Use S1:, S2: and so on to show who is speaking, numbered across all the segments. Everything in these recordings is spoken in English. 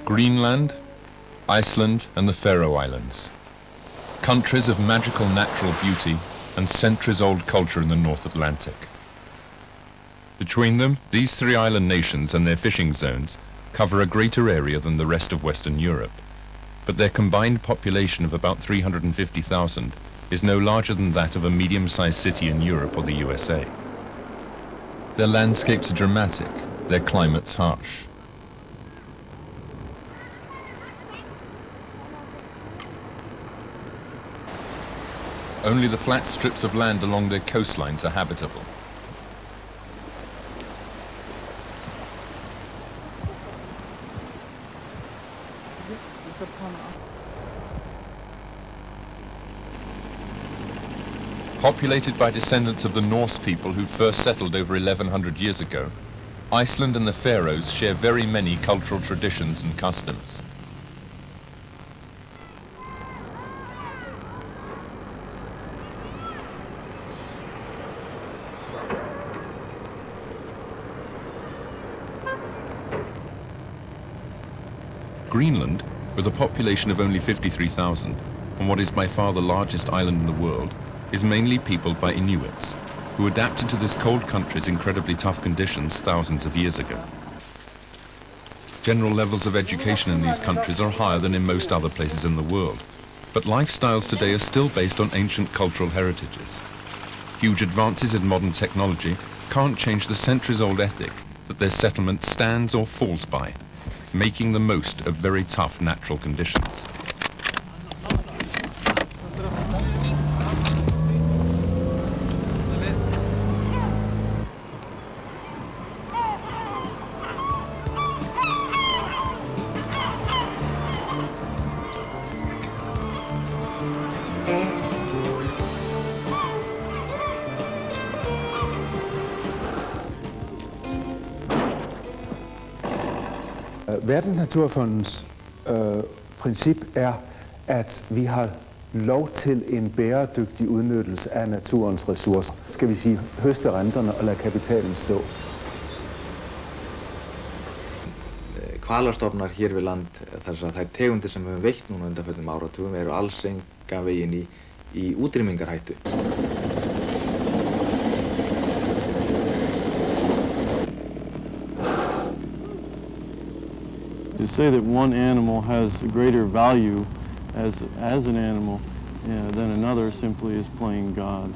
S1: Greenland, Iceland and the Faroe Islands. Countries of magical natural beauty and centuries-old culture in the North Atlantic. Between them, these three island nations and their fishing zones cover a greater area than the rest of Western Europe, but their combined population of about 350,000 is no larger than that of a medium-sized city in Europe or the USA. Their landscapes are dramatic, their climates harsh. Only the flat strips of land along their coastlines are habitable. Populated by descendants of the Norse people who first settled over 1100 years ago, Iceland and the Faroes share very many cultural traditions and customs. Greenland, with a population of only 53,000, and what is by far the largest island in the world, is mainly peopled by Inuits, who adapted to this cold country's incredibly tough conditions thousands of years ago. General levels of education in these countries are higher than in most other places in the world, but lifestyles today are still based on ancient cultural heritages. Huge advances in modern technology can't change the centuries-old ethic that their settlement stands or falls by, making the most of very tough natural conditions.
S2: Verdensnaturfondens princip er, at vi har lov til en bæredygtig udnyttelse af naturens ressourcer. Skal vi sige, høste renterne og lade kapitalen stå.
S3: Hvalastofnar hér við land, þær tegundir sem við höfum veitt núna undanförnum áratugum eru alls engan veginn í útrýmingarhættu.
S4: To say that one animal has greater value as an animal than another simply is playing God.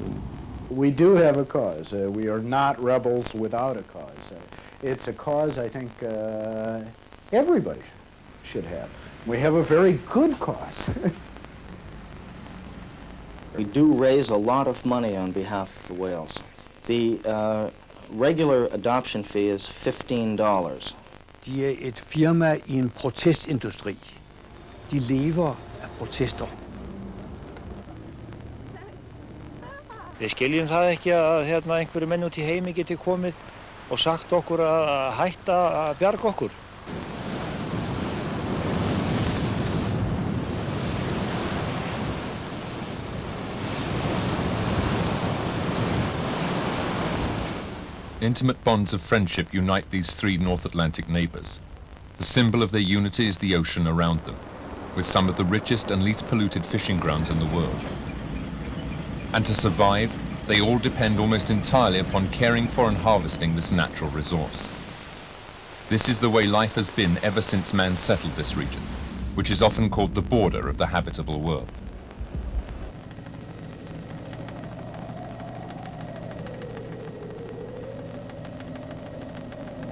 S5: We do have a cause. We are not rebels without a cause. It's a cause I think everybody should have. We have a very good cause.
S6: We do raise a lot of money on behalf of the whales. The regular adoption fee is $15.
S7: De er et firma i en protestindustri. De lever af protester.
S8: Við skiljum það ekki að einhverju menn út í heimi geti komið og sagt okkur að hætta að bjarga okkur.
S1: Intimate bonds of friendship unite these three North Atlantic neighbors. The symbol of their unity is the ocean around them, with some of the richest and least polluted fishing grounds in the world. And to survive, they all depend almost entirely upon caring for and harvesting this natural resource. This is the way life has been ever since man settled this region, which is often called the border of the habitable world.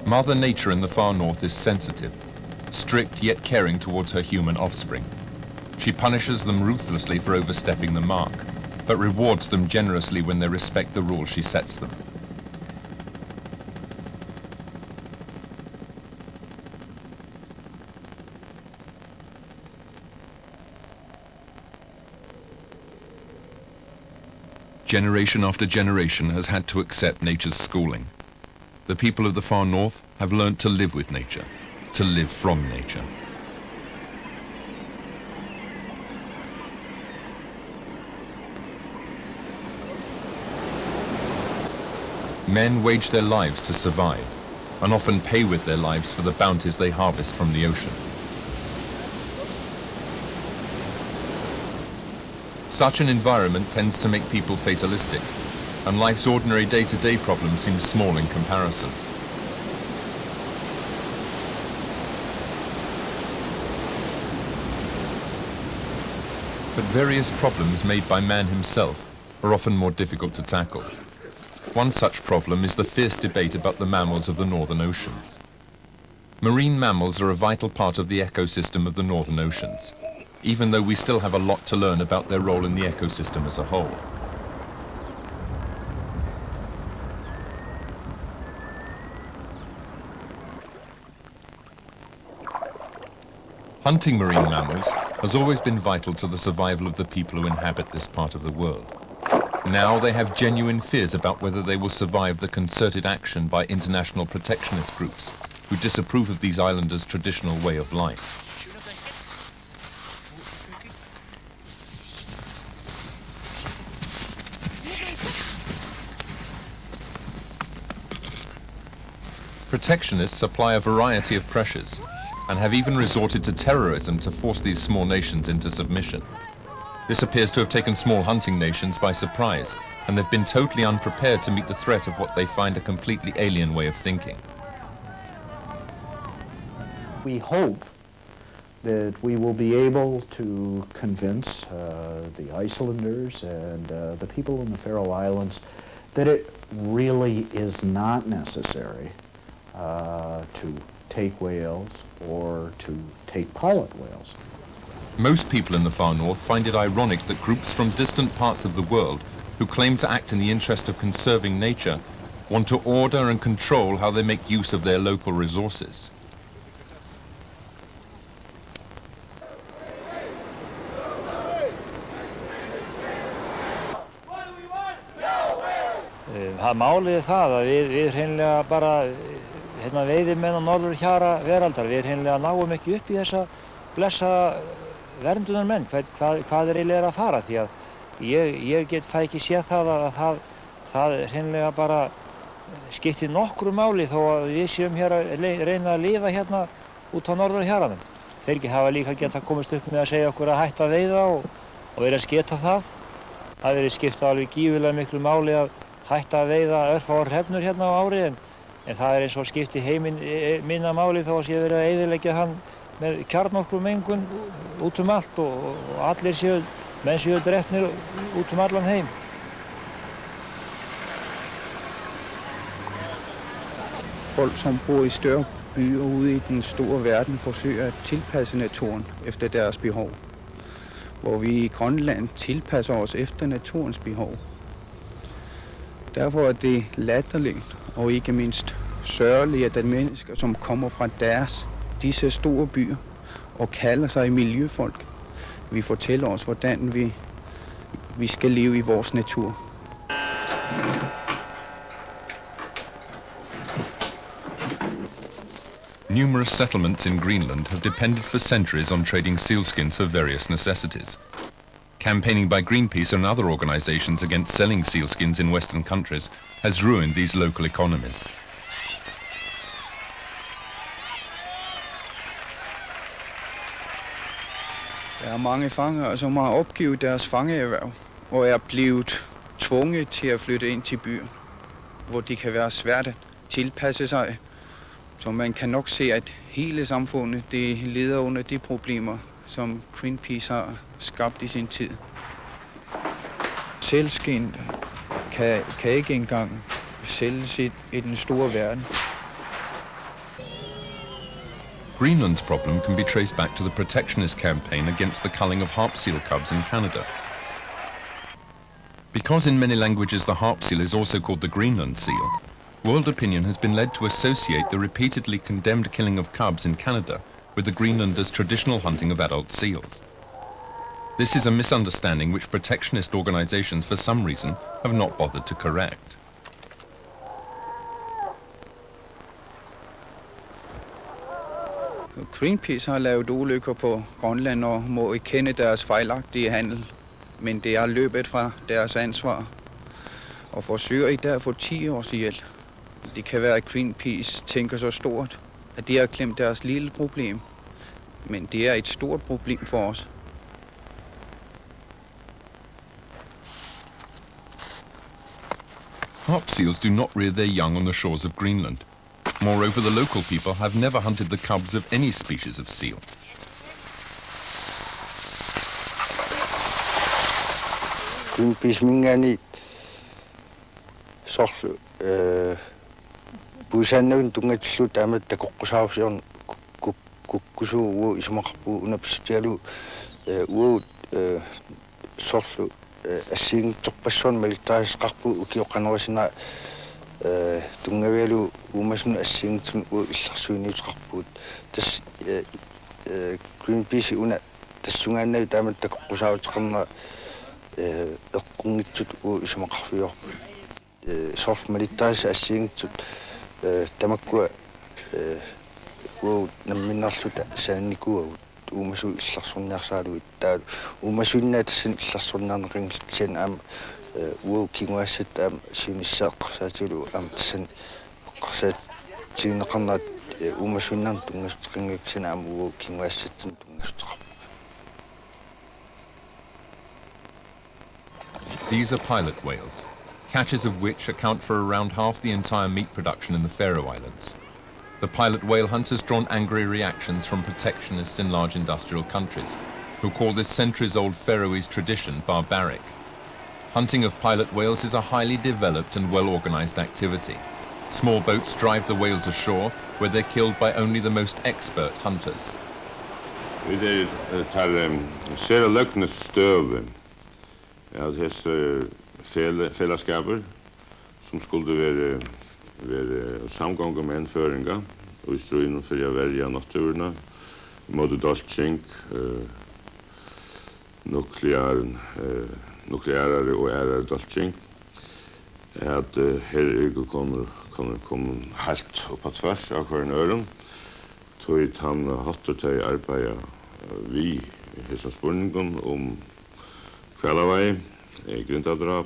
S1: Mother Nature in the far north is sensitive, strict yet caring towards her human offspring. She punishes them ruthlessly for overstepping the mark, but rewards them generously when they respect the rules she sets them. Generation after generation has had to accept nature's schooling. The people of the far north have learned to live with nature, to live from nature. Men wage their lives to survive, and often pay with their lives for the bounties they harvest from the ocean. Such an environment tends to make people fatalistic, and life's ordinary day-to-day problems seem small in comparison. But various problems made by man himself are often more difficult to tackle. One such problem is the fierce debate about the mammals of the northern oceans. Marine mammals are a vital part of the ecosystem of the northern oceans, even though we still have a lot to learn about their role in the ecosystem as a whole. Hunting marine mammals has always been vital to the survival of the people who inhabit this part of the world. Now they have genuine fears about whether they will survive the concerted action by international protectionist groups who disapprove of these islanders' traditional way of life. Protectionists apply a variety of pressures and have even resorted to terrorism to force these small nations into submission. This appears to have taken small hunting nations by surprise, and they've been totally unprepared to meet the threat of what they find a completely alien way of thinking.
S5: We hope that we will be able to convince the Icelanders and the people in the Faroe Islands that it really is not necessary to take whales or to take pilot whales.
S1: Most people in the far north find it ironic that groups from distant parts of the world who claim to act in the interest of conserving nature want to order and control how they make use of their local resources.
S8: Málið er það að við hreinlega bara veiðimenn á norðurhjara veraldar, við hreinlega náum ekki upp í þessa blessaða verndunarmenn, hvað eiginlega að fara, því að ég fæ ekki séð það að það hreinlega bara skiptir nokkru máli þó að við séum hér að reyna að lifa hérna út á norðurhjaranum. Þeir ekki hafa líka getað komist upp með að segja okkur að hætta að veiða og vera að sketa það. Það verið skipta alveg gífurlega miklu máli að hætta að veiða örfáar hrefnur hérna á ári, en það eins og skipti heiminn minna máli þó að sé verið að eyðileggja hann með kjarnorkumengun út allt og allir menn séu drepnir út allan heim.
S9: Folk, som bor i større byer ude i den store verden, forsøger at tilpasse naturen efter deres behov, hvor vi i Grønland tilpasser os efter naturens behov. Derfor er det latterligt og ikke mindst sørgeligt, at mennesker, som kommer fra disse store byer og kalder sig miljøfolk, vi fortæller os, hvordan vi skal leve i vores natur.
S1: Numerous settlements in Greenland have depended for centuries on trading sealskins for various necessities. Campaigning by Greenpeace and other organizations against selling sealskins in Western countries has ruined these local economies.
S9: Der er mange fangere, som har opgivet deres fangeerhverv og er blevet tvunget til at flytte ind til byer, hvor de kan være svært at tilpasse sig. Så man kan nok se, at hele samfundet det lider under de problemer, som Greenpeace har skabt i sin tid. Sælskind kan ikke engang sælges i den store verden.
S1: Greenland's problem can be traced back to the protectionist campaign against the culling of harp seal cubs in Canada. Because in many languages the harp seal is also called the Greenland seal, world opinion has been led to associate the repeatedly condemned killing of cubs in Canada with the Greenlanders' traditional hunting of adult seals. This is a misunderstanding which protectionist organizations for some reason have not bothered to correct.
S9: Greenpeace har lavet ulykker på Grønland og må erkende deres fejlagtige handel, men det er løbet fra deres ansvar og forsøger i dag for 10 års ihjel. Det kan være, at Greenpeace tænker så stort, at de har glemt deres lille problem, men det er et stort problem for os.
S1: Harp seals do not rear their young on the shores of Greenland. Moreover, the local people have never hunted the cubs of any species of seal.
S10: Greenpeace mingani sorlu busannaun tungatsillu taamat takoqqusaarusiorn kukkusu uu isumaqarpu unapsitialu uu sorlu assiingtorpassuan malittarisqarpu ukioqanerasina tungavialu uumasunu assiingtun uu illarsuiniutiqarpuut tas Greenpeace una tassungaannavi taamat takoqqusaaruteqarna eqqungitsut uu isumaqarfiorpu sorlu malittaris assiingtut tamakkua uu namminnerluta saannikua uumasu illarsorniarsaaluit taa uumasuinna tassan illarsorniarneqingilkisian aama uu kinguassat aama siunissaaqarsaatilu aama tassan eqqarsaatiineqarnaat uumasuinnaarn tungasteqingiksina aama uu kinguassatsin tungasteqarpu.
S1: These are pilot whales, catches of which account for around half the entire meat production in the Faroe Islands. The pilot whale hunt has drawn angry reactions from protectionists in large industrial countries, who call this centuries-old Faroese tradition barbaric. Hunting of pilot whales is a highly developed and well-organized activity. Small boats drive the whales ashore, where they're killed by only the most expert hunters.
S11: Vi tar sera løgnestøv av disse fellesskaper som skulle være samgånger med en føringa og i strøyene for å velge naturene, måte doltsing, nukleære og ærere doltsing, at her ikke kommer helt opp på tvers av hver en øren, tog han hatt til å arbeide vi i hese spørningen om kvelavei, grindadrap,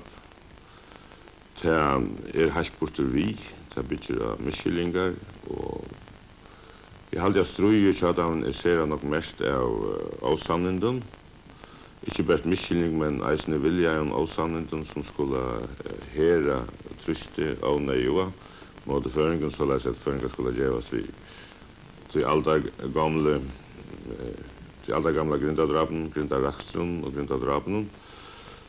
S11: til helt borte vi, til bytter av miskyllingar, og jeg halde jeg strøy ikke at han ser nok mest av avsannenden, ikke bare miskylling, men eisende vilja av avsannenden som skulle hera tryste av nøyua, måte føringen, så leser at føringen skulle gjevas vi til alle gamle grindadrapen, grindarakstrun og grindadrapen,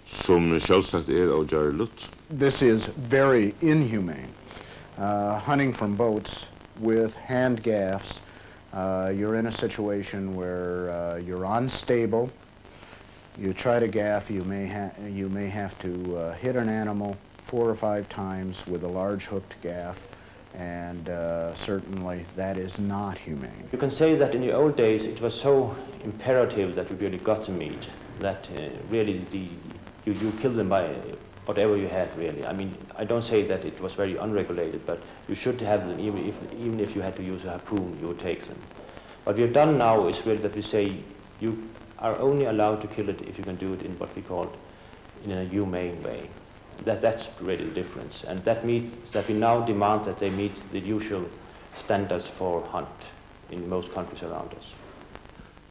S11: som selvsagt avgjørelig.
S5: This is very inhumane. Hunting from boats with hand gaffs, you're in a situation where you're unstable. You try to gaff, you may have to hit an animal 4 or 5 times with a large hooked gaff, and certainly that is not humane.
S12: You can say that in the old days it was so imperative that we really got the meat, that really you kill them by whatever you had, really. I mean, I don't say that it was very unregulated, but you should have them, even if you had to use a harpoon, you would take them. What we have done now is really that we say you are only allowed to kill it if you can do it in what we call in a humane way. That's really the difference, and that means that we now demand that they meet the usual standards for hunt in most countries around us.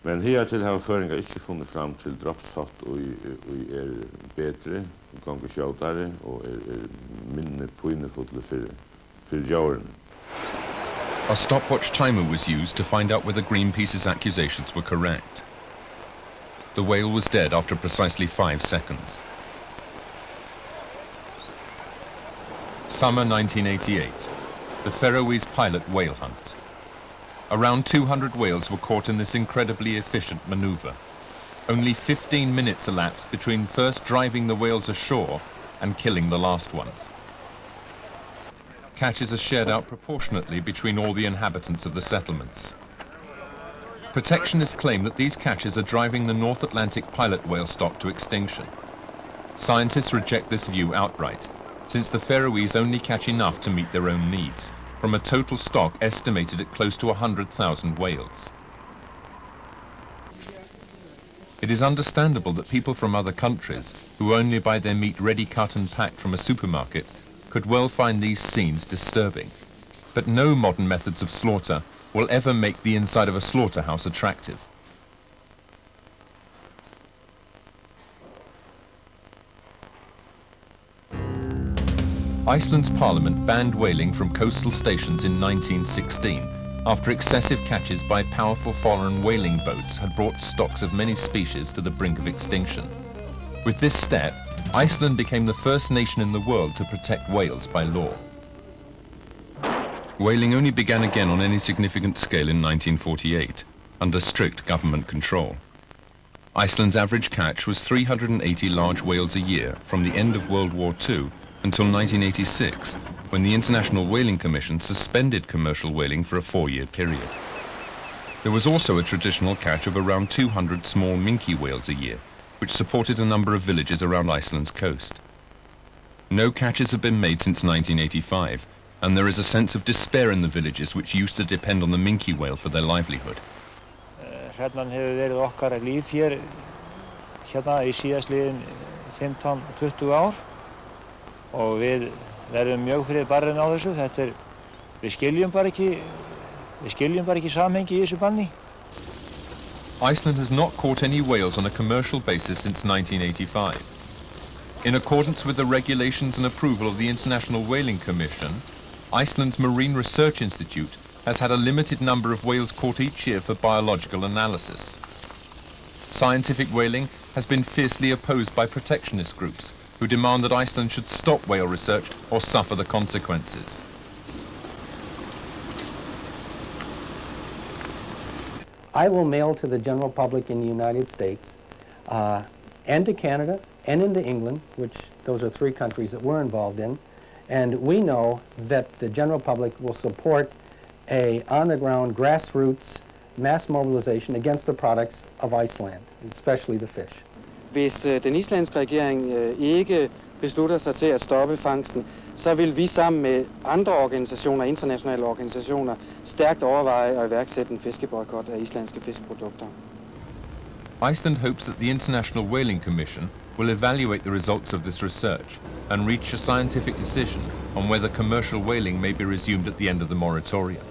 S11: Men til har føringar ikke funnet fram til droppsfatt og bedre, ganger sjåtare og minne pøynefotle for jorden.
S1: A stopwatch timer was used to find out whether Greenpeace's accusations were correct. The whale was dead after precisely 5 seconds. Summer 1988, the Faroese pilot whale hunt. Around 200 whales were caught in this incredibly efficient maneuver. Only 15 minutes elapsed between first driving the whales ashore and killing the last ones. Catches are shared out proportionately between all the inhabitants of the settlements. Protectionists claim that these catches are driving the North Atlantic pilot whale stock to extinction. Scientists reject this view outright, since the Faroese only catch enough to meet their own needs, from a total stock estimated at close to 100,000 whales. It is understandable that people from other countries, who only buy their meat ready cut and packed from a supermarket, could well find these scenes disturbing. But no modern methods of slaughter will ever make the inside of a slaughterhouse attractive. Iceland's parliament banned whaling from coastal stations in 1916 after excessive catches by powerful foreign whaling boats had brought stocks of many species to the brink of extinction. With this step, Iceland became the first nation in the world to protect whales by law. Whaling only began again on any significant scale in 1948, under strict government control. Iceland's average catch was 380 large whales a year from the end of World War II until 1986, when the International Whaling Commission suspended commercial whaling for a 4-year period. There was also a traditional catch of around 200 small minke whales a year, which supported a number of villages around Iceland's coast. No catches have been made since 1985, and there is a sense of despair in the villages which used to depend on the minke whale for their livelihood.
S8: Hrefnan hefur verið okkar líf hér hérna í síðastliðin 15-20 ár og við verðum mjög fyrir barrinn á þessu. Þetta við skiljum bara ekki samhengi í þessu banni.
S1: Iceland has not caught any whales on a commercial basis since 1985. In accordance with the regulations and approval of the International Whaling Commission, Iceland's Marine Research Institute has had a limited number of whales caught each year for biological analysis. Scientific whaling has been fiercely opposed by protectionist groups who demand that Iceland should stop whale research or suffer the consequences.
S13: I will mail to the general public in the United States and to Canada and into England, which those are 3 countries that we're involved in, and we know that the general public will support a on-the-ground grassroots mass mobilization against the products of Iceland, especially the fish.
S14: Hvis den islandske regering ikke beslutter sig til at stoppe fangsten, så vil vi sammen med andre organisationer, internationale organisationer, stærkt overveje at iværksætte en fiskeboykot af islandske fiskeprodukter.
S1: Iceland hopes that the International Whaling Commission will evaluate the results of this research and reach a scientific decision on whether commercial whaling may be resumed at the end of the moratorium.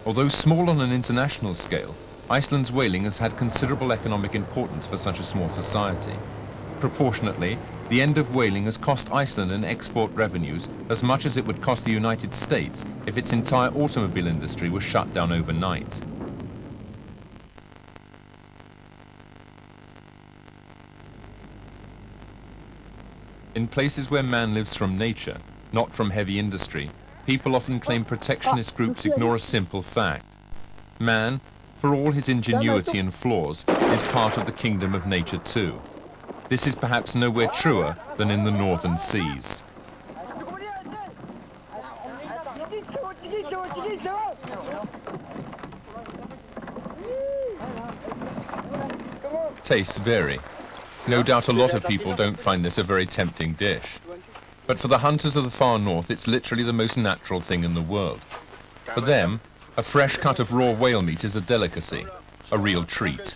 S1: Although small on an international scale, Iceland's whaling has had considerable economic importance for such a small society. Proportionately, the end of whaling has cost Iceland in export revenues as much as it would cost the United States if its entire automobile industry was shut down overnight. In places where man lives from nature, not from heavy industry, people often claim protectionist groups ignore a simple fact. Man, for all his ingenuity and flaws, is part of the kingdom of nature too. This is perhaps nowhere truer than in the northern seas. Tastes vary. No doubt a lot of people don't find this a very tempting dish. But for the hunters of the far north, it's literally the most natural thing in the world. For them, a fresh cut of raw whale meat is a delicacy, a real treat.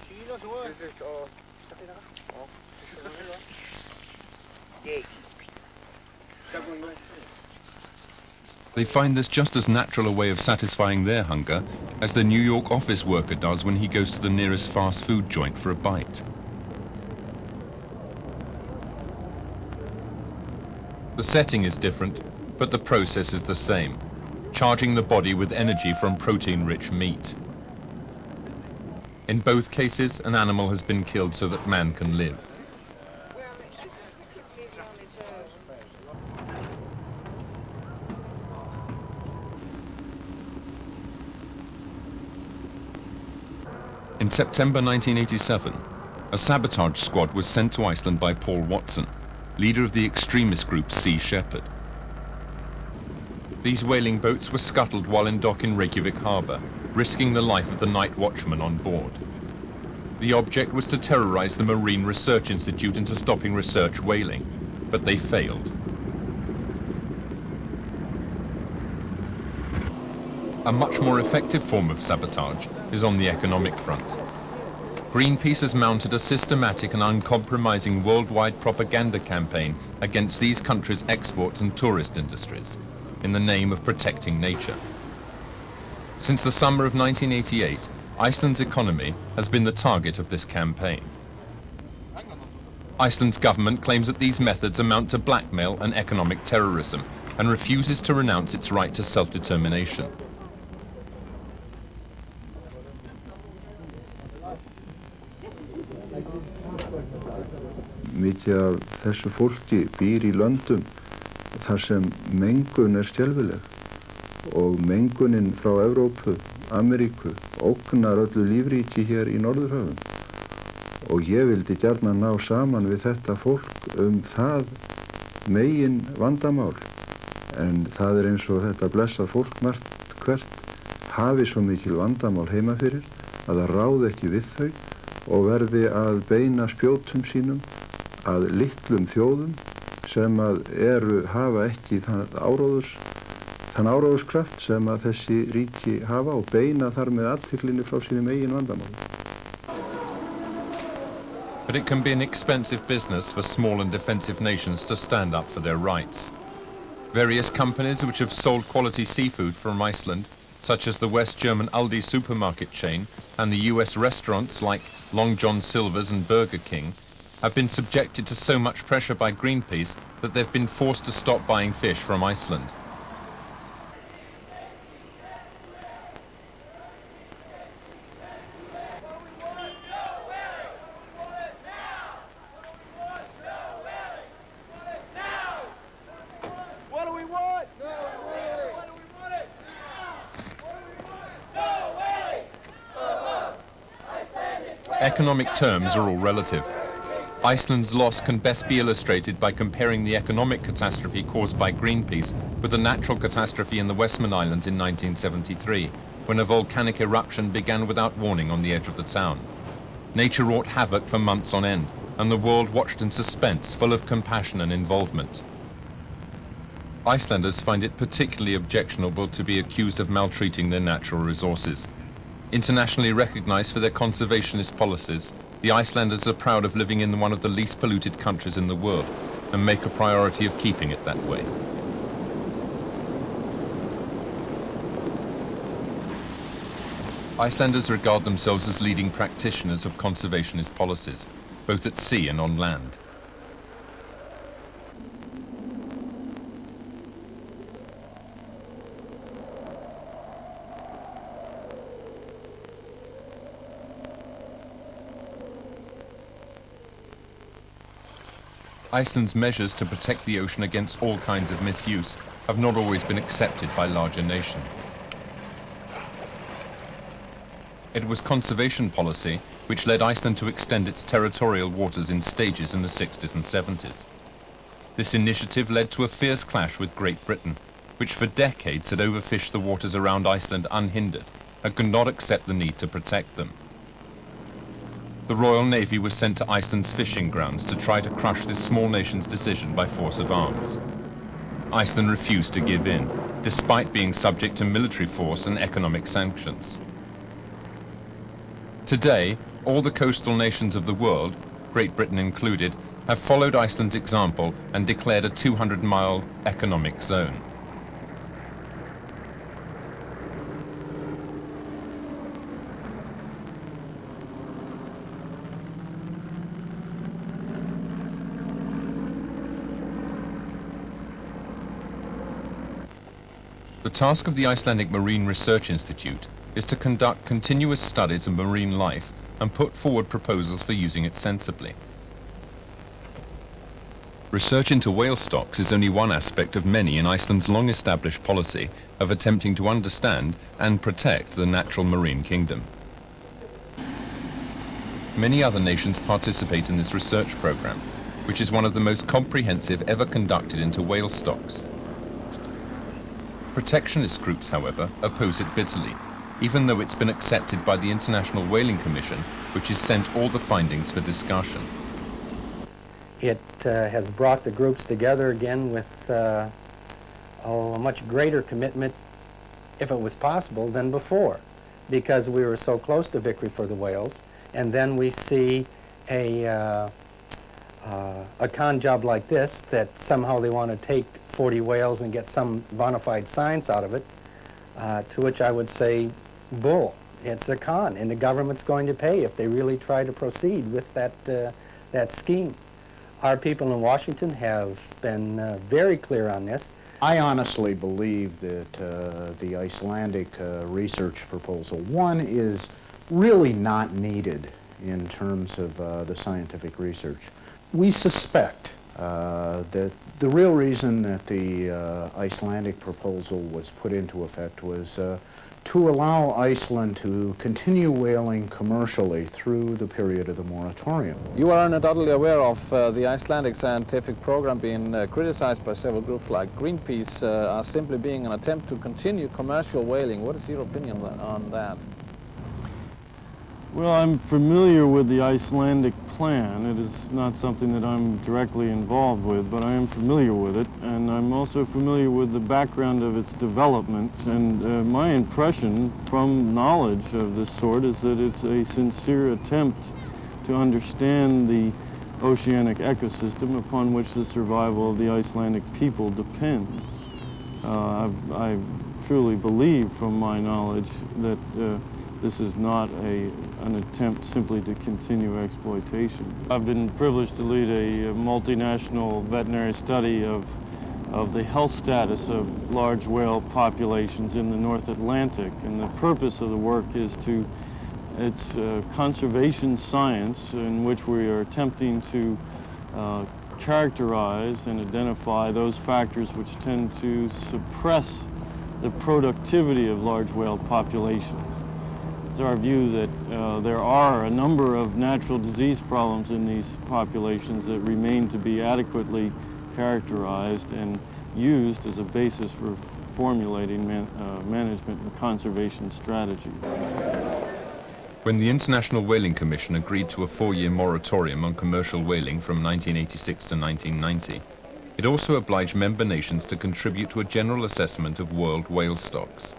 S1: They find this just as natural a way of satisfying their hunger as the New York office worker does when he goes to the nearest fast food joint for a bite. The setting is different, but the process is the same, charging the body with energy from protein-rich meat. In both cases, an animal has been killed so that man can live. In September 1987, a sabotage squad was sent to Iceland by Paul Watson, leader of the extremist group Sea Shepherd. These whaling boats were scuttled while in dock in Reykjavik harbour, risking the life of the night watchman on board. The object was to terrorise the Marine Research Institute into stopping research whaling, but they failed. A much more effective form of sabotage is on the economic front. Greenpeace has mounted a systematic and uncompromising worldwide propaganda campaign against these countries' exports and tourist industries, in the name of protecting nature. Since the summer of 1988, Iceland's economy has been the target of this campaign. Iceland's government claims that these methods amount to blackmail and economic terrorism and refuses to renounce its right to self-determination.
S15: Mikið af þessu fólki býr í löndum þar sem mengun skelfileg og mengunin frá Evrópu, Ameríku ógnar öllu lífríki hér í Norðurhöfum. Og ég vildi gjarnan ná saman við þetta fólk það megin vandamál. En það eins og þetta blessað fólk margt hvert hafi svo mikil vandamál heima fyrir að það ráði ekki við þau og verði að beina spjótum sínum að litlum þjóðum sem að hafa ekki þann áróðurskraft sem að þessi ríki hafa og beina þar með athyglinni frá sínum eigin vandamálum.
S1: But it can be an expensive business for small and defensive nations to stand up for their rights. Various companies which have sold quality seafood from Iceland, such as the West German Aldi supermarket chain and the US restaurants like Long John Silver's and Burger King, have been subjected to so much pressure by Greenpeace that they've been forced to stop buying fish from Iceland. Economic terms are all relative. Iceland's loss can best be illustrated by comparing the economic catastrophe caused by Greenpeace with the natural catastrophe in the Westman Islands in 1973, when a volcanic eruption began without warning on the edge of the town. Nature wrought havoc for months on end, and the world watched in suspense, full of compassion and involvement. Icelanders find it particularly objectionable to be accused of maltreating their natural resources. Internationally recognized for their conservationist policies, the Icelanders are proud of living in one of the least polluted countries in the world and make a priority of keeping it that way. Icelanders regard themselves as leading practitioners of conservationist policies, both at sea and on land. Iceland's measures to protect the ocean against all kinds of misuse have not always been accepted by larger nations. It was conservation policy which led Iceland to extend its territorial waters in stages in the 60s and 70s. This initiative led to a fierce clash with Great Britain, which for decades had overfished the waters around Iceland unhindered and could not accept the need to protect them. The Royal Navy was sent to Iceland's fishing grounds to try to crush this small nation's decision by force of arms. Iceland refused to give in, despite being subject to military force and economic sanctions. Today, all the coastal nations of the world, Great Britain included, have followed Iceland's example and declared a 200-mile economic zone. The task of the Icelandic Marine Research Institute is to conduct continuous studies of marine life and put forward proposals for using it sensibly. Research into whale stocks is only one aspect of many in Iceland's long-established policy of attempting to understand and protect the natural marine kingdom. Many other nations participate in this research program, which is one of the most comprehensive ever conducted into whale stocks. Protectionist groups, however, oppose it bitterly, even though it's been accepted by the International Whaling Commission, which has sent all the findings for discussion.
S13: It has brought the groups together again with a much greater commitment, if it was possible, than before, because we were so close to victory for the whales, and then we see a con job like this, that somehow they want to take 40 whales and get some bona fide science out of it, to which I would say, bull. It's a con, and the government's going to pay if they really try to proceed with that scheme. Our people in Washington have been very clear on this.
S5: I honestly believe that the Icelandic research proposal, one, is really not needed in terms of the scientific research. We suspect that the real reason that the Icelandic proposal was put into effect was to allow Iceland to continue whaling commercially through the period of the moratorium.
S16: You are undoubtedly aware of the Icelandic scientific program being criticized by several groups like Greenpeace as simply being an attempt to continue commercial whaling. What is your opinion on that?
S4: Well, I'm familiar with the Icelandic plan. It is not something that I'm directly involved with, but I am familiar with it, and I'm also familiar with the background of its development. And my impression from knowledge of this sort is that it's a sincere attempt to understand the oceanic ecosystem upon which the survival of the Icelandic people depend. I truly believe from my knowledge that this is not an attempt simply to continue exploitation. I've been privileged to lead a multinational veterinary study of the health status of large whale populations in the North Atlantic, and the purpose of the work is it's conservation science in which we are attempting to characterize and identify those factors which tend to suppress the productivity of large whale populations. It's our view that there are a number of natural disease problems in these populations that remain to be adequately characterized and used as a basis for formulating management and conservation strategy.
S1: When the International Whaling Commission agreed to a 4-year moratorium on commercial whaling from 1986 to 1990, it also obliged member nations to contribute to a general assessment of world whale stocks.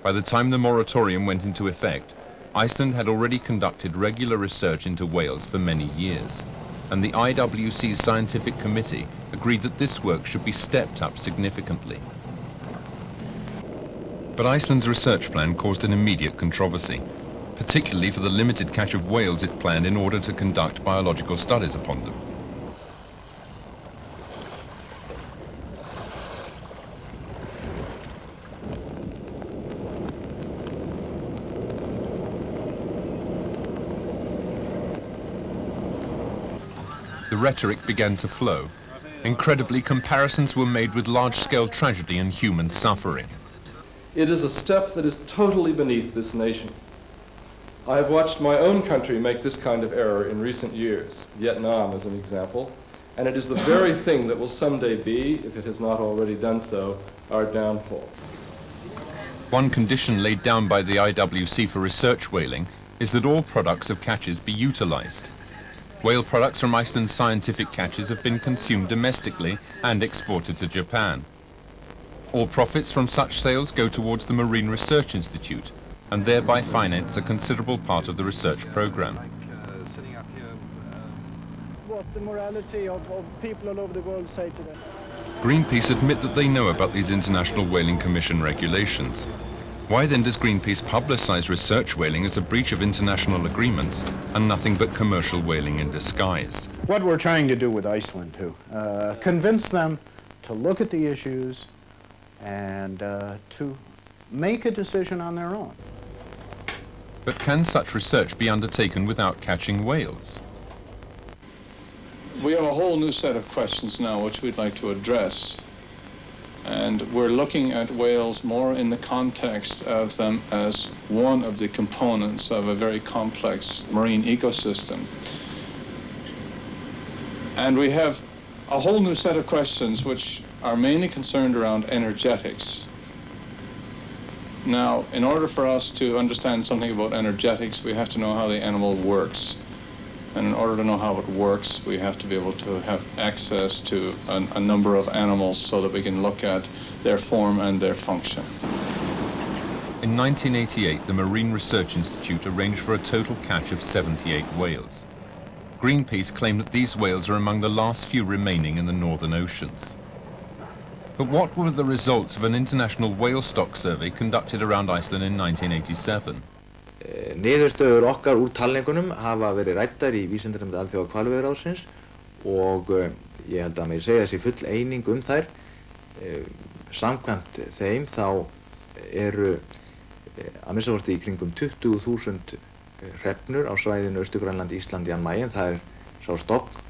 S1: By the time the moratorium went into effect, Iceland had already conducted regular research into whales for many years, and the IWC's scientific committee agreed that this work should be stepped up significantly. But Iceland's research plan caused an immediate controversy, particularly for the limited catch of whales it planned in order to conduct biological studies upon them. The rhetoric began to flow. Incredibly, comparisons were made with large-scale tragedy and human suffering.
S17: It is a step that is totally beneath this nation. I have watched my own country make this kind of error in recent years, Vietnam as an example, and it is the very thing that will someday be, if it has not already done so, our downfall.
S1: One condition laid down by the IWC for research whaling is that all products of catches be utilized. Whale products from Iceland's scientific catches have been consumed domestically and exported to Japan. All profits from such sales go towards the Marine Research Institute and thereby finance a considerable part of the research program.
S18: What the morality of people all over the world say to them.
S1: Greenpeace admit that they know about these International Whaling Commission regulations. Why then does Greenpeace publicize research whaling as a breach of international agreements and nothing but commercial whaling in disguise?
S5: What we're trying to do with Iceland, too, convince them to look at the issues and to make a decision on their own.
S1: But can such research be undertaken without catching whales?
S19: We have a whole new set of questions now which we'd like to address. And we're looking at whales more in the context of them as one of the components of a very complex marine ecosystem. And we have a whole new set of questions which are mainly concerned around energetics. Now, in order for us to understand something about energetics, we have to know how the animal works. And in order to know how it works, we have to be able to have access to a number of animals so that we can look at their form and their function.
S1: In 1988, the Marine Research Institute arranged for a total catch of 78 whales. Greenpeace claimed that these whales are among the last few remaining in the northern oceans. But what were the results of an international whale stock survey conducted around Iceland in 1987?
S3: Niðurstöður okkar úr talningunum hafa verið ræddar í vísindanefnd Alþjóða hvalveiðiráðsins og ég held að mér segja þessi full eining þær. Samkvæmt þeim þá eru að minnsta í kringum 20.000 hrefnur á svæðinu Austur-Grænland, Ísland, Jan Mayen. Það sá stofn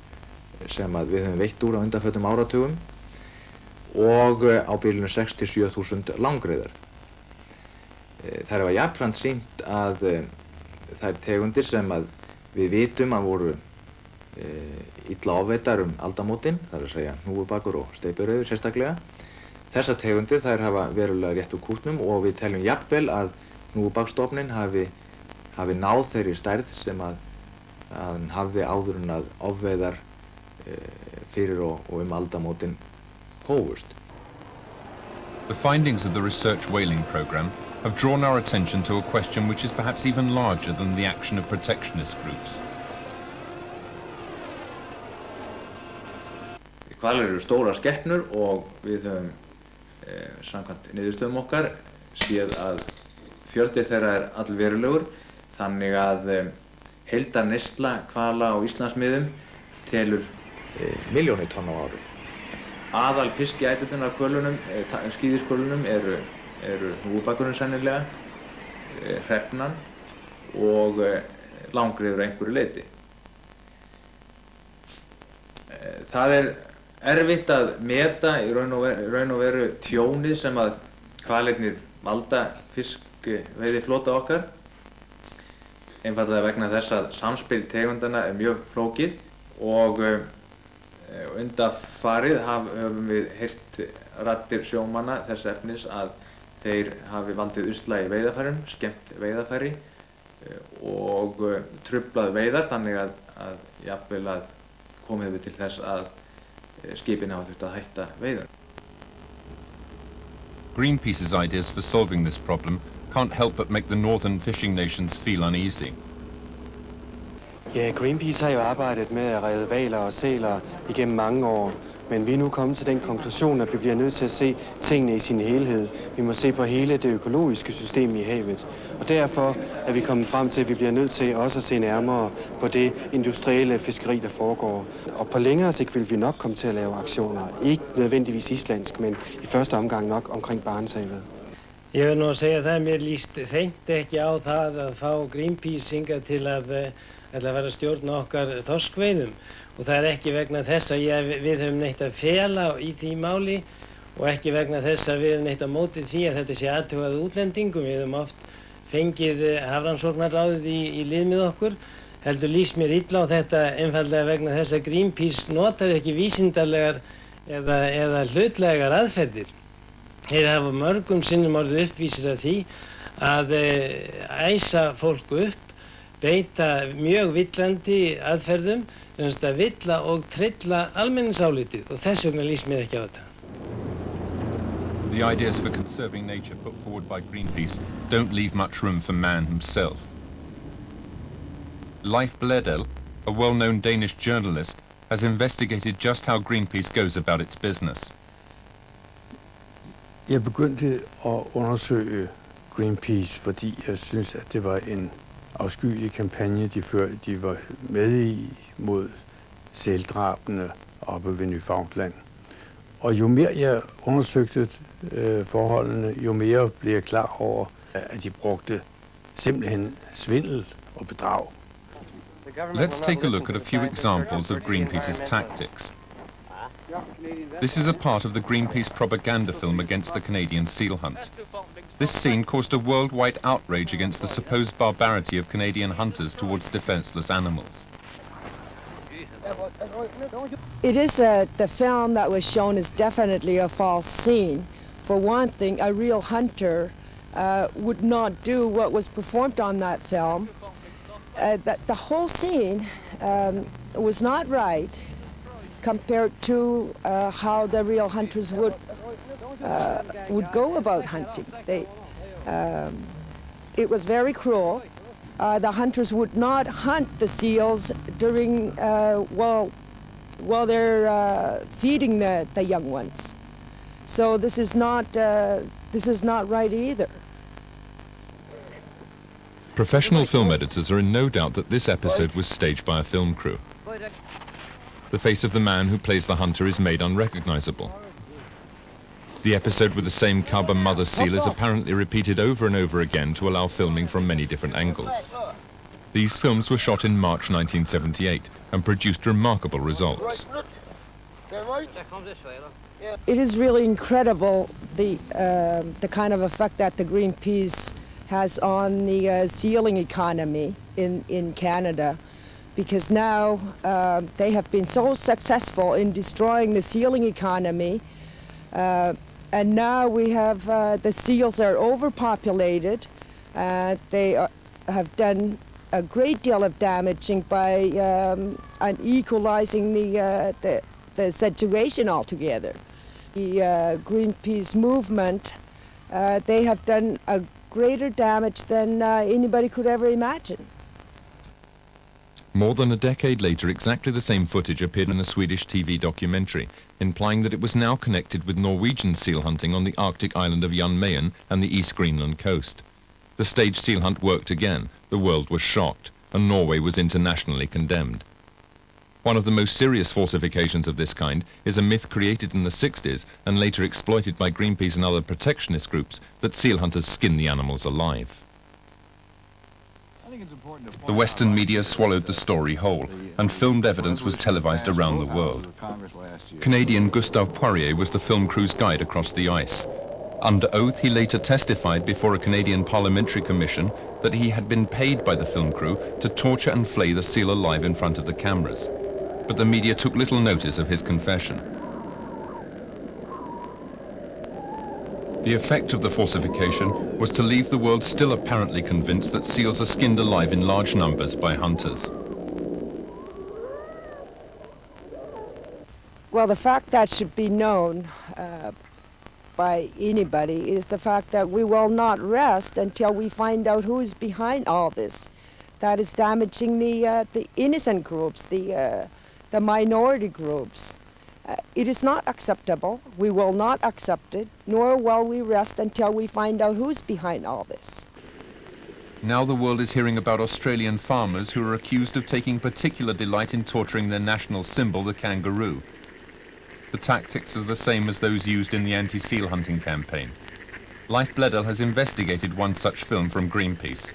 S3: sem við höfum veitt úr á undanförnum áratugum og á bilinu 6.000–7.000 langreyðar. Þær hafa jafnframt sýnt að þær tegundir sem við vitum að voru illa ofveiddar aldamótin, það að segja hnúfubakur og steypireyður sérstaklega. Þessar tegundir þær hafa verulega rétt úr kútnum og við teljum jafnvel að hnúfubaksstofninn hafi náð þeirri stærð sem að hann hafði áður en að ofveiðar fyrir og aldamótin hófust.
S1: The findings of the research whaling program have drawn our attention to a question which is perhaps even larger than the action of protectionist groups.
S3: Hvalir eru stórar skepnur og við höfum samkvæmt niðurstöðum okkar séð að fjöldi þeirra allverulegur, þannig að heildarneysla hvala á Íslandsmiðum telur milljónir tonna á ári. Aðal fiskiætunar af hvölunum, skíðishvölunum eru hnúfubakurinn sennilega, hrefnan og langreyður að einhverju leyti. Það erfitt að meta í raun og veru tjónið sem að hvalirnir valda fiskveiðiflóta okkar, einfaldlega vegna þess að samspil tegundana mjög flókið og undanfarið höfum við heyrt raddir sjómanna þess efnis að þeir hafi valdið usla í veiðarfærum, skemmt veiðarfæri og truflað veiðar, þannig að jafnvel að komið við til þess að skipin hafa þurft að hætta veiðar.
S1: Greenpeace's ideas for solving this problem can't help but make the northern fishing nations feel uneasy.
S14: Ja, Greenpeace har jo arbejdet med at redde hvaler og sæler igennem mange år, men vi er nu kommet til den konklusion, at vi bliver nødt til at se tingene i sin helhed. Vi må se på hele det økologiske system i havet, og derfor er vi kommet frem til, at vi bliver nødt til også at se nærmere på det industrielle fiskeri, der foregår. Og på længere sigt vil vi nok komme til at lave aktioner, ikke nødvendigvis islandsk, men i første omgang nok omkring Barentshavet.
S20: Ég vil nú að segja það, mér líst hreint ekki á það að fá Greenpeace hingað til að vera stjórna okkar þorskveiðum. Og það ekki vegna þess að við höfum neitt að fela í því máli og ekki vegna þess að við höfum neitt að móti því að þetta sé athugað útlendingum. Við höfum oft fengið Hafrannsóknaráðið í lið með okkur. Heldur líst mér illa á þetta einfaldlega vegna þess að Greenpeace notar ekki vísindalegar eða hlutlegar aðferðir. Þeir hafa mörgum sinnum orðið uppvísir af því að æsa fólk upp, beita mjög villandi aðferðum, að villa og trilla almenningsálitið og þess vegna líst mér ekki á þetta.
S1: The ideas for conserving nature put forward by Greenpeace don't leave much room for man himself. Leif Bledel, a well-known Danish journalist, has investigated just how Greenpeace goes about its business.
S7: Jeg begyndte at undersøge Greenpeace, fordi jeg synes, at det var en afskyelig kampagne, de var med i mod sældrabene oppe ved Newfoundland. Og jo mere jeg undersøgte forholdene, jo mere blev jeg klar over, at de brugte simpelthen svindel og bedrag.
S1: Let's take a look at a few examples of Greenpeace's tactics. This is a part of the Greenpeace propaganda film against the Canadian seal hunt. This scene caused a worldwide outrage against the supposed barbarity of Canadian hunters towards defenseless animals.
S21: It is the film that was shown is definitely a false scene. For one thing, a real hunter would not do what was performed on that film. The whole scene was not right compared to how the real hunters would go about hunting. It was very cruel. The hunters would not hunt the seals during while they're feeding the young ones. So this is not right either.
S1: Professional film editors are in no doubt that this episode was staged by a film crew. the face of the man who plays the hunter is made unrecognizable. The episode with the same cub and mother seal is apparently repeated over and over again to allow filming from many different angles. These films were shot in March 1978 and produced remarkable results.
S21: It is really incredible the kind of effect that the Greenpeace has on the sealing economy in Canada, because now they have been so successful in destroying the sealing economy, and now we have the seals are overpopulated. They have done a great deal of damaging by unequalizing the situation altogether. The Greenpeace movement, they have done a greater damage than anybody could ever imagine.
S1: More than a decade later, exactly the same footage appeared in a Swedish TV documentary, implying that it was now connected with Norwegian seal hunting on the Arctic island of Jan Mayen and the East Greenland coast. The staged seal hunt worked again, the world was shocked, and Norway was internationally condemned. One of the most serious falsifications of this kind is a myth created in the 60s and later exploited by Greenpeace and other protectionist groups that seal hunters skin the animals alive. The Western media swallowed the story whole, and filmed evidence was televised around the world. Canadian Gustave Poirier was the film crew's guide across the ice. Under oath, he later testified before a Canadian parliamentary commission that he had been paid by the film crew to torture and flay the seal alive in front of the cameras. But the media took little notice of his confession. The effect of the falsification was to leave the world still apparently convinced that seals are skinned alive in large numbers by hunters.
S21: Well, the fact that should be known by anybody is the fact that we will not rest until we find out who is behind all this. That is damaging the innocent groups, the minority groups. It is not acceptable. We will not accept it, nor will we rest until we find out who's behind all this.
S1: Now the world is hearing about Australian farmers who are accused of taking particular delight in torturing their national symbol, the kangaroo. The tactics are the same as those used in the anti-seal hunting campaign. Leif Bledel has investigated one such film from Greenpeace.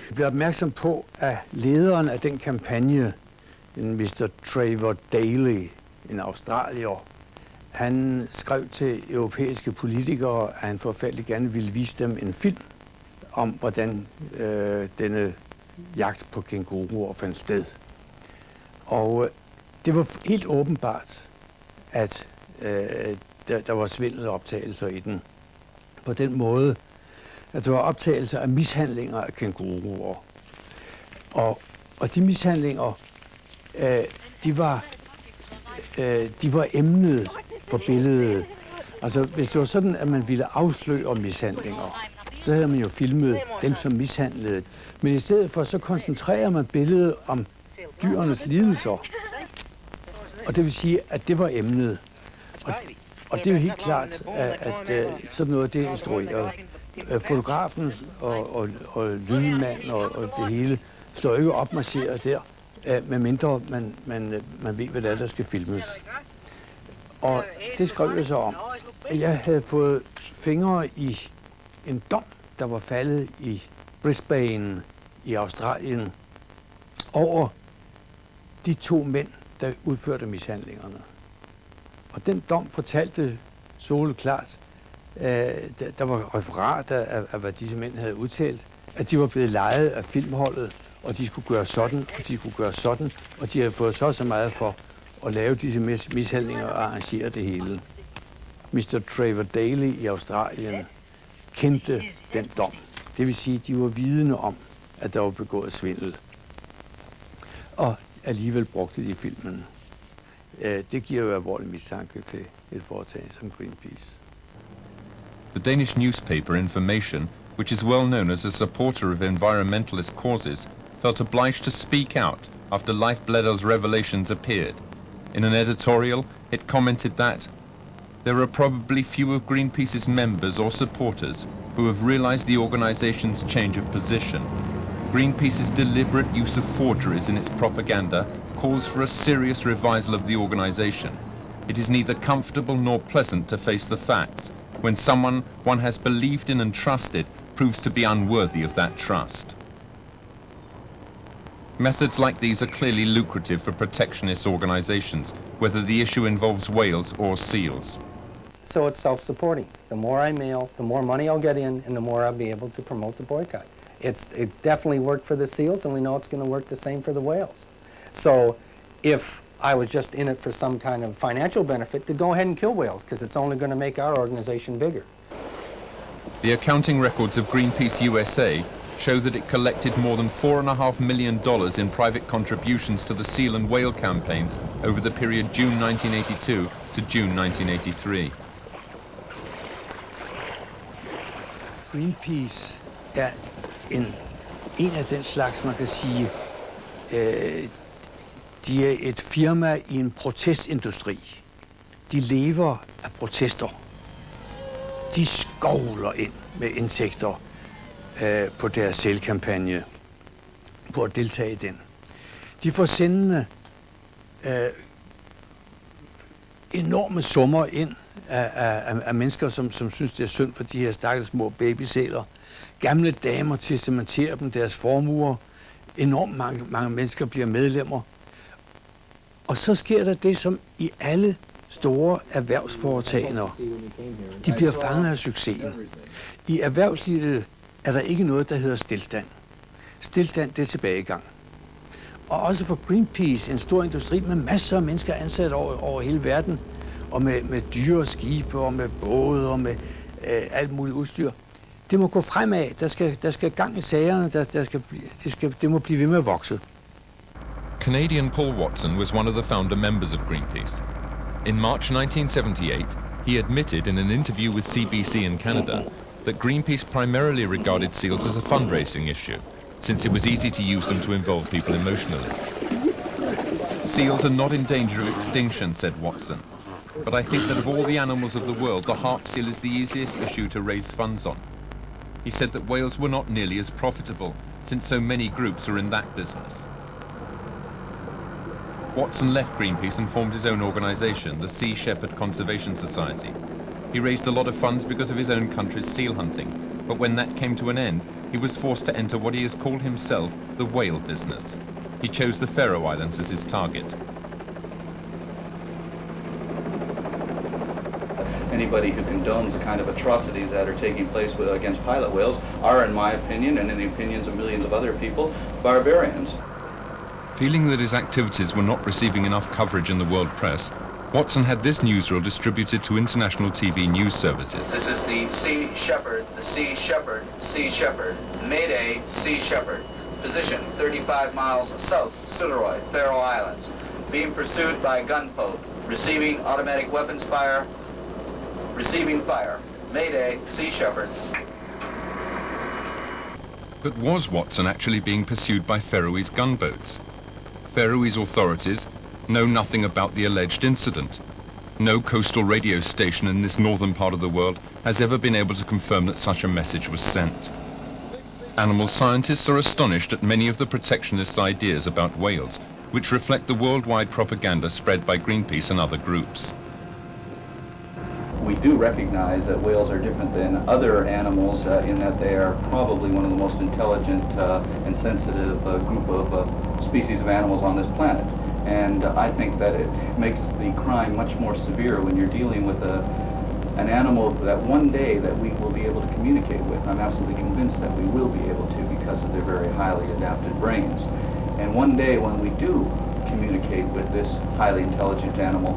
S7: Jeg bliver opmærksom på, at lederen af den kampagne, en Mr. Trevor Daley, en australier, han skrev til europæiske politikere, at han forfærdelig gerne ville vise dem en film om, hvordan denne jagt på kænguruer fandt sted. Og det var helt åbenbart, at der var svindeloptagelser i den. På den måde, at der var optagelser af mishandlinger af kænguruer. Og de mishandlinger, de var emnet for billedet. Altså, hvis det var sådan, at man ville afsløre mishandlinger, så havde man jo filmet dem, som mishandlede. Men i stedet for, så koncentrerer man billedet om dyrenes lidelser. Og det vil sige, at det var emnet. Og det er jo helt klart, at sådan noget, det er instrueret. Fotografen og lydmand og det hele står ikke opmarcheret der, medmindre man ved, hvad det er, der skal filmes. Og det skrev jeg så om, at jeg havde fået fingre i en dom, der var faldet i Brisbane i Australien over de 2 mænd, der udførte mishandlingerne. Og den dom fortalte soleklart, der var referat af, hvad disse mænd havde udtalt, at de var blevet lejet af filmholdet, og de skulle gøre sådan, og de skulle gøre sådan, og de havde fået så meget for at lave disse mishandlinger og arrangere det hele. Mr. Trevor Daley i Australien kendte den dom. Det vil sige, at de var vidne om, at der var begået svindel. Og alligevel brugte de filmen. Det giver jo alvorlig mistanke til et foretag som Greenpeace.
S1: The Danish newspaper Information, which is well known as a supporter of environmentalist causes, felt obliged to speak out after Leif Bledel's revelations appeared. In an editorial, it commented that there are probably few of Greenpeace's members or supporters who have realized the organization's change of position. Greenpeace's deliberate use of forgeries in its propaganda calls for a serious revisal of the organization. It is neither comfortable nor pleasant to face the facts when someone one has believed in and trusted proves to be unworthy of that trust. Methods like these are clearly lucrative for protectionist organizations, whether the issue involves whales or seals.
S13: So it's self-supporting. The more I mail, the more money I'll get in, and the more I'll be able to promote the boycott. It's definitely worked for the seals, and we know it's going to work the same for the whales. So if I was just in it for some kind of financial benefit, to go ahead and kill whales, because it's only going to make our organization bigger.
S1: The accounting records of Greenpeace USA show that it collected more than $4.5 million in private contributions to the seal and whale campaigns over the period June 1982 to June 1983.
S7: Greenpeace er en af den slags, man kan sige, de er et firma i en protestindustri. De lever af protester. De skovler ind med indtægter på deres sælkampagne, på at deltage i den. De får sendende enorme summer ind af mennesker, som synes, det er synd for de her stakkels små babysæler. Gamle damer testamenterer dem deres formuer. Enormt mange mennesker bliver medlemmer. Og så sker der det, som i alle store erhvervsforetagender. De bliver fanget af succesen. I erhvervslivet er der ikke noget, der hedder stilstand. Stilstand, det er tilbagegang. Og også for Greenpeace, en stor industri med masser af mennesker ansat over hele verden, og med dyre skibe, og med både, og med alt muligt udstyr. Det må gå fremad. Der skal gang i sagerne. Det må blive ved med at vokse.
S1: Canadian Paul Watson was one of the founder members of Greenpeace. In March 1978, he admitted in an interview with CBC in Canada that Greenpeace primarily regarded seals as a fundraising issue, since it was easy to use them to involve people emotionally. Seals are not in danger of extinction, said Watson, but I think that of all the animals of the world, the harp seal is the easiest issue to raise funds on. He said that whales were not nearly as profitable, since so many groups are in that business. Watson left Greenpeace and formed his own organisation, the Sea Shepherd Conservation Society. He raised a lot of funds because of his own country's seal hunting, but when that came to an end, he was forced to enter what he has called himself the whale business. He chose the Faroe Islands as his target.
S2: Anybody who condones the kind of atrocities that are taking place against pilot whales are, in my opinion, and in the opinions of millions of other people, barbarians.
S1: Feeling that his activities were not receiving enough coverage in the world press, Watson had this newsreel distributed to international TV news services.
S22: This is the Sea Shepherd, the Sea Shepherd, Sea Shepherd. Mayday, Sea Shepherd. Position 35 miles south, Suðuroy, Faroe Islands. Being pursued by gunboat. Receiving automatic weapons fire. Receiving fire. Mayday, Sea Shepherd.
S1: But was Watson actually being pursued by Faroese gunboats? Faroese authorities know nothing about the alleged incident. No coastal radio station in this northern part of the world has ever been able to confirm that such a message was sent. Animal scientists are astonished at many of the protectionist ideas about whales, which reflect the worldwide propaganda spread by Greenpeace and other groups.
S2: We do recognize that whales are different than other animals in that they are probably one of the most intelligent and sensitive group of species of animals on this planet. And I think that it makes the crime much more severe when you're dealing with an animal that one day that we will be able to communicate with. I'm absolutely convinced that we will be able to because of their very highly adapted brains. And one day when we do communicate with this highly intelligent animal,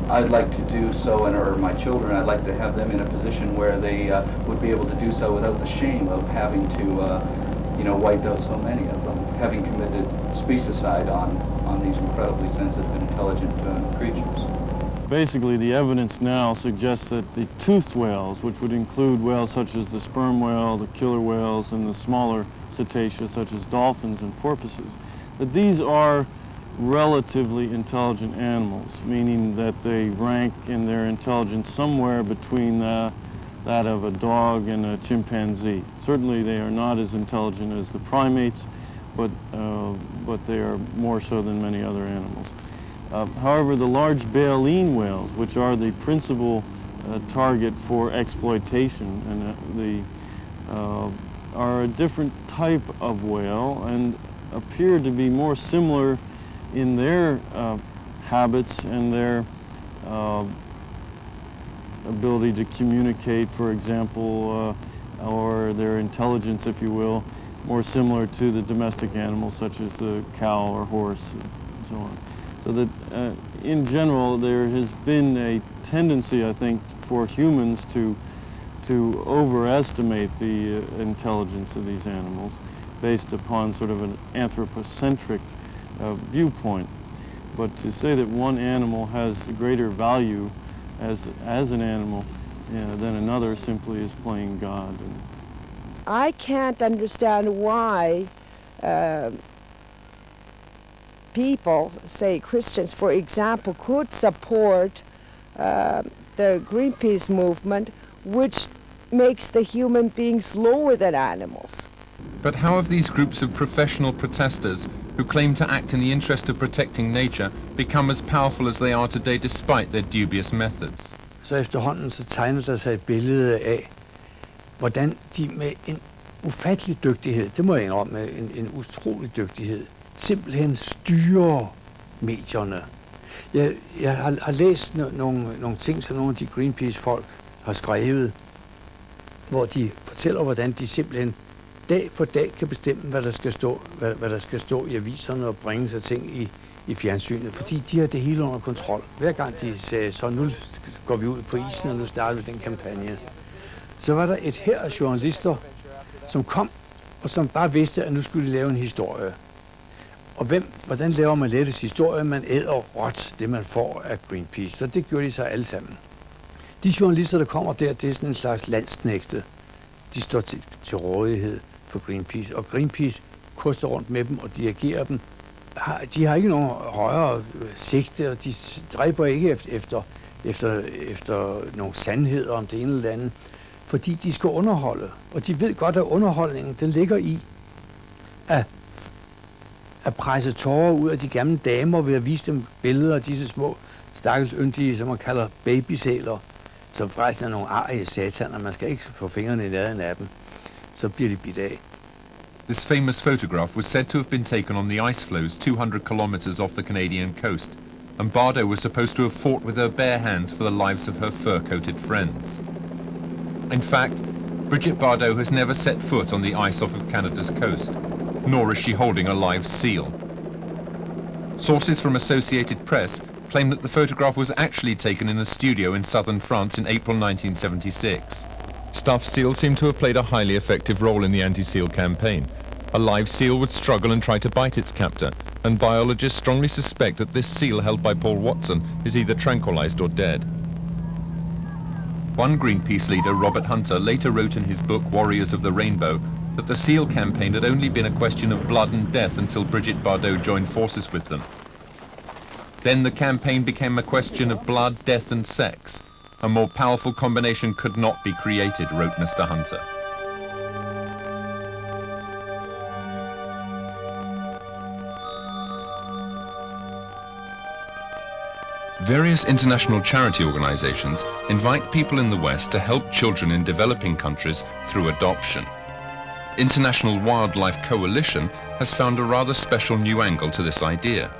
S2: I'd like to do so, or my children, I'd like to have them in a position where they would be able to do so without the shame of having to, wipe out so many of them, having committed speciescide on these incredibly sensitive and intelligent creatures.
S4: Basically, the evidence now suggests that the toothed whales, which would include whales such as the sperm whale, the killer whales, and the smaller cetacea such as dolphins and porpoises, that these are relatively intelligent animals, meaning that they rank in their intelligence somewhere between the that of a dog and a chimpanzee. Certainly they are not as intelligent as the primates, but they are more so than many other animals. However, the large baleen whales, which are the principal target for exploitation, and are a different type of whale and appear to be more similar in their habits and their ability to communicate, for example, or their intelligence, if you will, more similar to the domestic animals such as the cow or horse and so on. So that in general there has been a tendency, I think, for humans to overestimate the intelligence of these animals based upon sort of an anthropocentric viewpoint. But to say that one animal has greater value as an animal than another simply is playing God.
S21: I can't understand why people, say Christians for example, could support the Greenpeace movement, which makes the human beings lower than animals.
S1: But how have these groups of professional protesters who claim to act in the interest of protecting nature become as powerful as they are today despite their dubious methods?
S7: Så efterhånden så tegner der sig et billede af, hvordan de med en ufattelig dygtighed, det må jeg indrømme, en utrolig dygtighed, simpelthen styrer medierne. Jeg har læst nogle ting, som nogle af de Greenpeace-folk har skrevet, hvor de fortæller, hvordan de simpelthen dag for dag kan bestemme, hvad der skal stå i aviserne og bringe sig ting i fjernsynet, fordi de har det hele under kontrol. Hver gang de sagde, så nu går vi ud på isen, og nu starter vi den kampagne, så var der et her af journalister, som kom, og som bare vidste, at nu skulle de lave en historie. Og hvordan laver man lettest historie? Man æder råt, det man får af Greenpeace, så det gjorde de sig alle sammen. De journalister, der kommer der, det er sådan en slags landsknægte. De står til rådighed for Greenpeace, og Greenpeace koster rundt med dem og dirigerer dem. De har ikke nogen højere sigte, og de dræber ikke efter nogle sandheder om det ene eller andet, fordi de skal underholde. Og de ved godt, at underholdningen den ligger i at presse tårer ud af de gamle damer ved at vise dem billeder af disse små stakkels yndige, som man kalder babysæler, som forresten er nogle arige sataner. Man skal ikke få fingrene i nærheden af dem. Så bliver de bidt af.
S1: This famous photograph was said to have been taken on the ice floes 200 kilometers off the Canadian coast, and Bardo was supposed to have fought with her bare hands for the lives of her fur-coated friends. In fact, Bridget Bardot has never set foot on the ice off of Canada's coast, nor is she holding a live seal. Sources from Associated Press claim that the photograph was actually taken in a studio in southern France in April 1976. Stuffed seals seem to have played a highly effective role in the anti-seal campaign. A live seal would struggle and try to bite its captor, and biologists strongly suspect that this seal held by Paul Watson is either tranquilized or dead. One Greenpeace leader, Robert Hunter, later wrote in his book Warriors of the Rainbow that the seal campaign had only been a question of blood and death until Bridget Bardot joined forces with them. Then the campaign became a question of blood, death and sex. A more powerful combination could not be created, wrote Mr. Hunter. Various international charity organizations invite people in the West to help children in developing countries through adoption. International Wildlife Coalition has found a rather special new angle to this idea.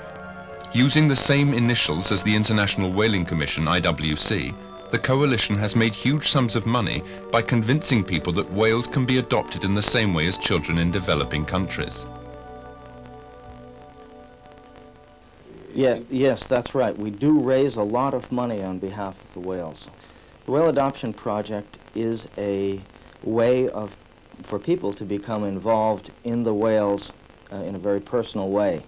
S1: Using the same initials as the International Whaling Commission, IWC, the coalition has made huge sums of money by convincing people that whales can be adopted in the same way as children in developing countries.
S6: Yeah, yes, that's right. We do raise a lot of money on behalf of the whales. The Whale Adoption Project is a way for people to become involved in the whales in a very personal way.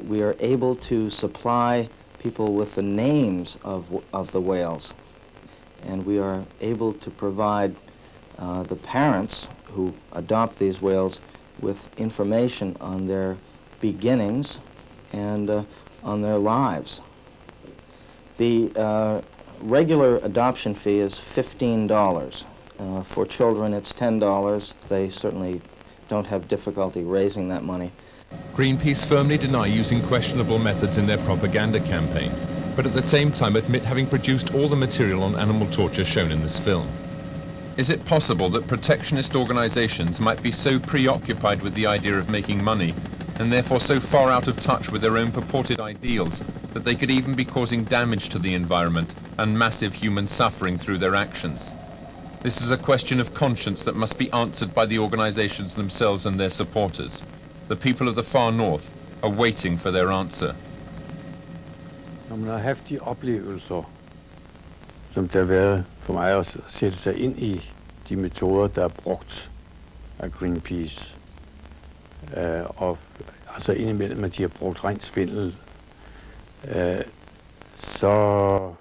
S6: We are able to supply people with the names of the whales, and we are able to provide the parents who adopt these whales with information on their beginnings and on their lives. The regular adoption fee is $15, For children, it's $10. They certainly don't have difficulty raising that money.
S1: Greenpeace firmly deny using questionable methods in their propaganda campaign, but at the same time admit having produced all the material on animal torture shown in this film. Is it possible that protectionist organizations might be so preoccupied with the idea of making money, and therefore so far out of touch with their own purported ideals, that they could even be causing damage to the environment and massive human suffering through their actions? This is a question of conscience that must be answered by the organizations themselves and their supporters. The people of the far north are waiting for their answer.
S7: Når man har haft de oplevelser, som det har været for mig at sætte sig ind i de metoder, der er brugt af Greenpeace, og altså indimellem, at de har brugt ren svindel, så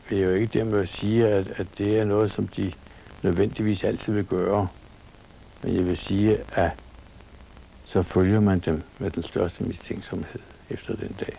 S7: vil jeg jo ikke dermed sige, at det er noget, som de nødvendigvis altid vil gøre. Men jeg vil sige, at så følger man dem med den største mistænksomhed efter den dag.